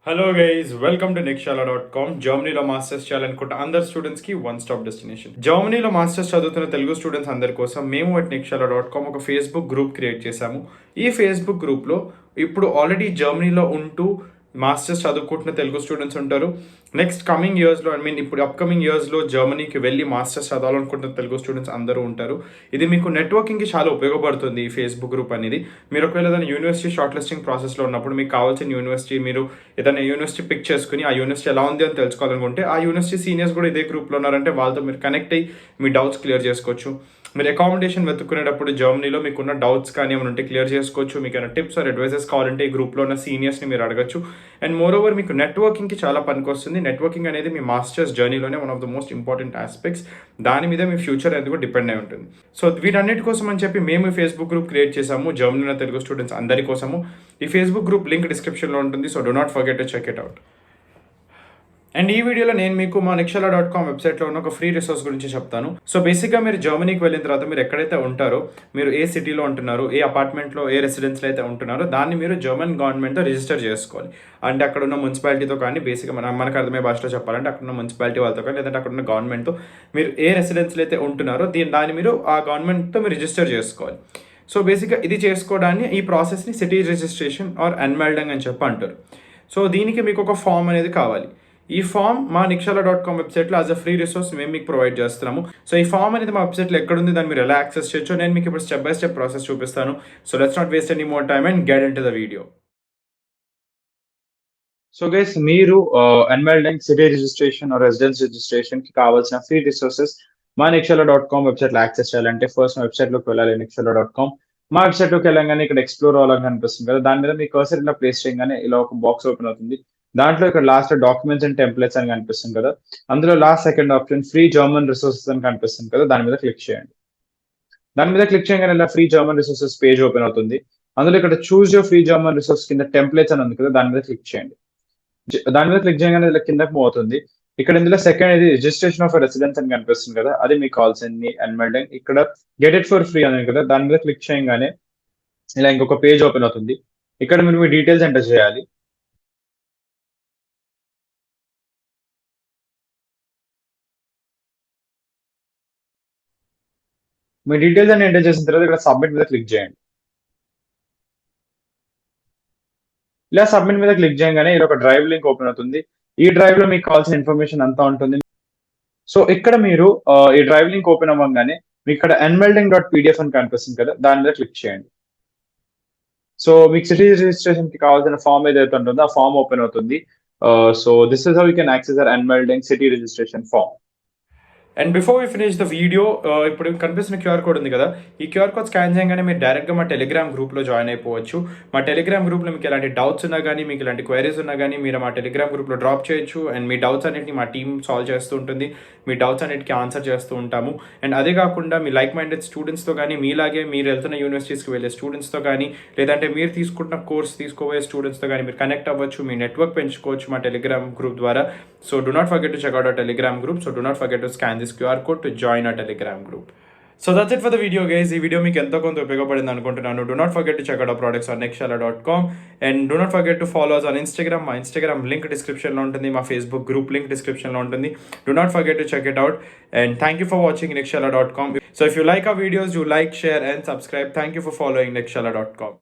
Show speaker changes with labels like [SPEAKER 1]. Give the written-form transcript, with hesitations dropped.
[SPEAKER 1] Hello guys, welcome to Nikshala.com. జర్మనీలో masters చేయాలనుకుంటే అందరు స్టూడెంట్స్ కి వన్ స్టాప్ డెస్టినేషన్. జర్మనీలో మాస్టర్స్ చదువుతున్న తెలుగు స్టూడెంట్స్ అందరి కోసం మేము Nikshala.com ఒక ఫేస్బుక్ గ్రూప్ క్రియేట్ చేశాము. ఈ ఫేస్బుక్ గ్రూప్లో ఇప్పుడు ఆల్రెడీ జర్మనీలో ఉంటూ మాస్టర్స్ చదువుకుంటున్న తెలుగు స్టూడెంట్స్ ఉంటారు. నెక్స్ట్ కమింగ్ ఇయర్స్లో ఇప్పుడు అప్కమింగ్ ఇయర్స్లో జర్మనీకి వెళ్ళి మాస్టర్స్ చదవాలనుకుంటున్న తెలుగు స్టూడెంట్స్ అందరూ ఉంటారు. ఇది మీకు నెట్వర్కింగ్కి చాలా ఉపయోగపడుతుంది ఈ ఫేస్బుక్ గ్రూప్ అనేది. మీరు ఒకవేళ ఏదైనా యూనివర్సిటీ షార్ట్ లిస్టింగ్ ప్రాసెస్లో ఉన్నప్పుడు మీకు కావాల్సిన యూనివర్సిటీ మీరు ఏదైనా యూనివర్సిటీ పిక్ చేసుకుని ఆ యూనివర్సిటీ ఎలా ఉంది అని తెలుసుకోవాలనుకుంటే ఆ యూనివర్సిటీ సీనియర్స్ కూడా ఇదే గ్రూప్లో ఉన్నారంటే వాళ్ళతో మీరు కనెక్ట్ అయ్యి మీ డౌట్స్ క్లియర్ చేసుకోవచ్చు. మీరు అకామిడేషన్ వెతుక్కునేటప్పుడు జర్మనీలో మీకున్న డౌట్స్ కానీ ఏమైనా ఉంటే క్లియర్ చేసుకోవచ్చు. మీకు ఏమైనా టిప్స్ ఆర్ అడ్వైజెస్ కావాలంటే ఈ గ్రూప్లో ఉన్న సీనియర్స్ని మీరు అడగచ్చు. అండ్ మోర్ ఓవర్ మీకు నెట్వర్కింగ్కి చాలా పనికొస్తుంది. నెట్వర్కింగ్ అనేది మీ మాస్టర్స్ జర్నీలోనే one of the most important aspects. దాని మీద మీ ఫ్యూచర్ అనేది కూడా డిపెండ్ అయి ఉంటుంది. సో వీటన్నిటి కోసం అని చెప్పి మేము ఫేస్బుక్ గ్రూప్ క్రియేట్ చేసాము జర్మనీలో తెలుగు స్టూడెంట్స్ అందరి కోసము. ఈ ఫేస్బుక్ గ్రూప్ లింక్ డిస్క్రిప్షన్లో ఉంటుంది. So do not forget to check it out. And ఈ వీడియోలో నేను మీకు మా Nikshala.com వెబ్సైట్లో ఉన్న ఒక ఫ్రీ రిసోర్స్ గురించి చెప్తాను. సో బేసిక్గా మీరు జర్మనీకి వెళ్ళిన తర్వాత మీరు ఎక్కడైతే ఉంటారో, మీరు ఏ సిటీలో ఉంటున్నారో, ఏ అపార్ట్మెంట్లో, ఏ రెసిడెన్స్లో అయితే ఉంటున్నారో దాన్ని మీరు జర్మన్ గవర్నమెంట్తో రిజిస్టర్ చేసుకోవాలి. అంటే అక్కడ ఉన్న మున్సిపాలిటీతో కానీ, బేసిక్గా మనకు అర్థమయ్యే భాషలో చెప్పాలంటే అక్కడ ఉన్న మున్సిపాలిటీ వాళ్ళతో కానీ, లేదంటే అక్కడ ఉన్న గవర్నమెంట్తో మీరు ఏ రెసిడెన్స్లో అయితే ఉంటున్నారో దాన్ని మీరు ఆ గవర్నమెంట్తో మీరు రిజిస్టర్ చేసుకోవాలి. సో బేసిక్గా ఇది చేసుకోవడాన్ని ఈ ప్రాసెస్ని సిటీ రిజిస్ట్రేషన్ ఆర్ అన్మెల్డింగ్ అని చెప్పి అంటారు. సో దీనికి మీకు ఒక ఫామ్ అనేది కావాలి. ఈ ఫామ్ మా Nikshala.com వెబ్సైట్లో యాజ్ అ ఫ్రీ రిసోర్స్ మేము మీకు ప్రొవైడ్ చేస్తున్నాము. సో ఈ ఫామ్ అనేది మా వెబ్సైట్లో ఎక్కడుంది, దాన్ని మీరు ఎలా యాక్సెస్ చేయొచ్చో నేను మీకు ఇప్పుడు స్టెప్ బై స్టెప్ ప్రాసెస్ చూపిస్తాను. So let's not waste any more time and get into the video. So guys, మీరు అన్మెల్డింగ్, city registration or residence registration కి కావాల్సిన ఫ్రీ రిసోర్సెస్ మా Nikshala.com వెబ్సైట్లో యాక్సెస్ చేయాలంటే ఫస్ట్ మా వెబ్సైట్లోకి వెళ్ళాలి. Nikshala.com మా వెబ్సైట్లోకి వెళ్ళగానే ఇక్కడ ఎక్స్ప్లోర్ అవ్వాలని కనిపిస్తుంది కదా, దాని మీద మీ కర్సర్ ఇలా ప్లేస్ చేయగానే ఇలా ఒక బాక్స్ ఓపెన్ అవుతుంది. దాంట్లో ఇక్కడ లాస్ట్ డాక్యుమెంట్స్ అండ్ టెంప్లెట్స్ అని కనిపిస్తుంది కదా, అందులో last second option free German resources అని కనిపిస్తుంది కదా, దాని మీద క్లిక్ చేయండి. దాని మీద క్లిక్ చేయగానే ఇలా free German resources page open అవుతుంది. అందులో ఇక్కడ choose your free German resource కింద టెంప్లెట్స్ అని ఉంది కదా, దాని మీద క్లిక్ చేయండి. దాని మీద క్లిక్ చేయగానే ఇలా కిందకి మూవ్ అవుతుంది. ఇక్కడ ఇందులో సెకండ్ ఇది రిజిస్ట్రేషన్ ఆఫ్ రెసిడెన్స్ అని కనిపిస్తుంది కదా, అది మీకు కావాల్సింది అన్మెల్డింగ్. ఇక్కడ గెట్ ఇట్ ఫర్ ఫ్రీ అని కదా, దాని మీద క్లిక్ చేయగానే ఇలా ఇంకొక పేజ్ ఓపెన్ అవుతుంది. ఇక్కడ మీరు మీ డీటెయిల్స్ ఎంటర్ చేయాలి. మీ డీటెయిల్స్ అన్ని ఎంటర్ చేసిన తర్వాత ఇక్కడ సబ్మిట్ మీద క్లిక్ చేయండి. ఇలా సబ్మిట్ మీద క్లిక్ చేయగానే ఇది ఒక డ్రైవ్ లింక్ ఓపెన్ అవుతుంది. ఈ డ్రైవ్ లో మీకు కావాల్సిన ఇన్ఫర్మేషన్ అంతా ఉంటుంది. సో ఇక్కడ మీరు ఈ డ్రైవ్ లింక్ ఓపెన్ అవ్వగానే మీకు ఇక్కడ unmelding.pdf అని కనిపిస్తుంది కదా, దాని మీద క్లిక్ చేయండి. సో మీకు సిటీ రిజిస్ట్రేషన్ కి కావాల్సిన ఫామ్ ఏదైతే ఉంటుందో ఆ ఫామ్ ఓపెన్ అవుతుంది. So this is how you can access our unmelding city registration form. And before we finish the video, ఇప్పుడు కనిపిస్తున్న క్యూఆర్ కోడ్ ఉంది కదా, ఈ క్యూఆర్ కోడ్ స్కాన్ చేయగానే మీరు డైరెక్ట్గా మా టెలిగ్రామ్ గ్రూప్లో జాయిన్ అయిపోవచ్చు. మా టెలిగ్రామ్ గ్రూప్లో మీకు ఎలాంటి డౌట్స్ ఉన్నా కానీ, మీకు ఇలాంటి క్వైరీస్ ఉన్నా కానీ మీరు మా టెలిగ్రామ్ గ్రూప్లో డ్రాప్ చేయొచ్చు. అండ్ మీ డౌట్స్ అన్నిటిని మా టీమ్ సాల్వ్ చేస్తూ ఉంటుంది. మీ డౌట్స్ అన్నిటికీ ఆన్సర్ చేస్తూ ఉంటాము. అండ్ అదే కాకుండా మీ లైక్ మైండెడ్ స్టూడెంట్స్తో కానీ, మీలాగే మీరు వెళ్తున్న యూనివర్సిటీస్కి వెళ్ళే స్టూడెంట్స్తో కానీ, లేదంటే మీరు తీసుకుంటున్న కోర్స్ తీసుకోబోయే స్టూడెంట్స్తో కానీ మీరు కనెక్ట్ అవ్వచ్చు. మీ నెట్వర్క్ పెంచుకోవచ్చు మా టెలిగ్రామ్ గ్రూప్ ద్వారా. So do not forget to check out our Telegram group. So do not forget to scan this QR code to join our Telegram group. So that's it for the video guys. ఈ video మీకు ఎంతో కొంత ఉపయోగపడింది అనుకుంటున్నాను. Do not forget to check out our products on Nikshala.com and do not forget to follow us on Instagram. మా Instagram link డిస్క్రిప్షన్లో ఉంటుంది, మా Facebook గ్రూప్ లింక్ డిస్క్రిప్షన్లో ఉంటుంది. Do not forget to check it out and thank you for watching Nikshala.com. So if you like our videos, do like, share and subscribe. Thank you for following Nikshala.com.